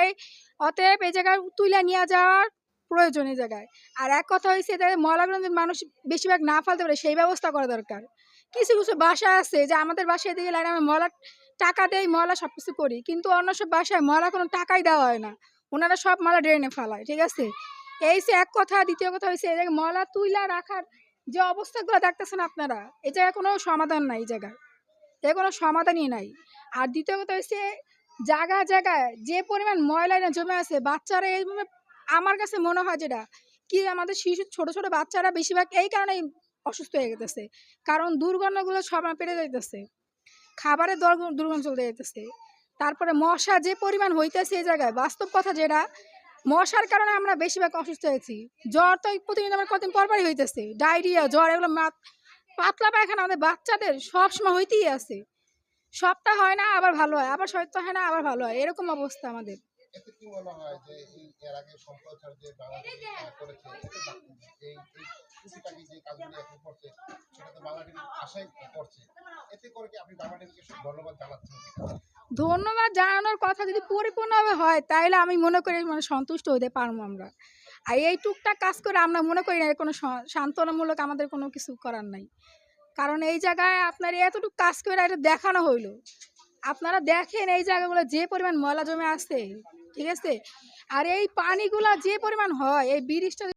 এই অতএব এই জায়গায় তুইলা নিয়ে যাওয়ার প্রয়োজন এই জায়গায়। আর এক কথা হইছে যে ময়লাগুলো যদি মানুষ বেশিরভাগ না ফালতে পারে সেই ব্যবস্থা করা দরকার। কিছু, কিছু বাসা আছে যে আমাদের বাসায় এদিকে লাইন আমরা ময়লা টাকা দেই, ময়লা সবকিছু করি। কিন্তু অন্য সব বাসায় ময়লা কোনো টাকাই দেওয়া হয় না। উনারা সব ময়লা ড্রেনে ফালায়। ঠিক আছে? এই হইছে এক কথা। দ্বিতীয় কথা হইছে এই জায়গায় ময়লা তুইলা রাখার যে অবস্থাগুলো দেখতেছেন আপনারা, এই জায়গায় কোনো সমাধান নাই এই জায়গায়। এর কোনো সমাধানই নাই। আর দ্বিতীয় কথা হইছে জায়গায়, জায়গায় যে পরিমাণ ময়লা না জমে আছে বাচ্চারা এইভাবে আমার কাছে মনে হয় যেটা কি আমাদের শিশু ছোট, ছোট বাচ্চারা বেশিরভাগ এই কারণেই অসুস্থ হয়ে যেতেছে। কারণ দুর্গন্ধগুলো সব পেটে যাইতেছে। খাবারের দুর্গন্ধ চলে যাইতেছে। তারপরে মশা যে পরিমাণ হইতেছে এই জায়গায় বাস্তব কথা যেটা মশার কারণে আমরা বেশিরভাগ অসুস্থ হয়েছি। জ্বর তো প্রতিদিন আমার কতদিন পরপরই হইতেছে। ডায়রিয়া, জ্বর এগুলো পাতলা পায়খানা আমাদের বাচ্চাদের সবসময় হইতেই আছে। সপ্তাহ হয় না আবার ভালো হয়, আবার সপ্তাহ হয় না আবার ভালো হয়। এরকম অবস্থা আমাদের। এতে কি মনে হয় যে এর আগে সম্প্রচার যে বাংলাদেশ করেছে এই টুকিটাকি যে কাজগুলো এখন করছে সেটা তো বাংলাদেশ আশাই করছে। এতে করে কি আপনি বাংলাদেশকে ধন্যবাদ জানাচ্ছেন? ধন্যবাদ জানানোর কথা যদি পরিপূর্ণভাবে হয় তাইলে আমি মনে করি সন্তুষ্ট হইতে পারবো আমরা। আর এই টুকটাক কাজ করে আমরা মনে করি না এর কোনো সান্ত্বনামূলক আমাদের কোনো কিছু করার নাই। কারণ এই জায়গায় আপনার এতটুকু কাজ করে এটা দেখানো হইলো। আপনারা দেখেন এই জায়গাগুলো যে পরিমাণ ময়লা জমে আছে, ঠিক আছে? আর এই পানিগুলা যে পরিমাণ হয় এই ব্রিজটা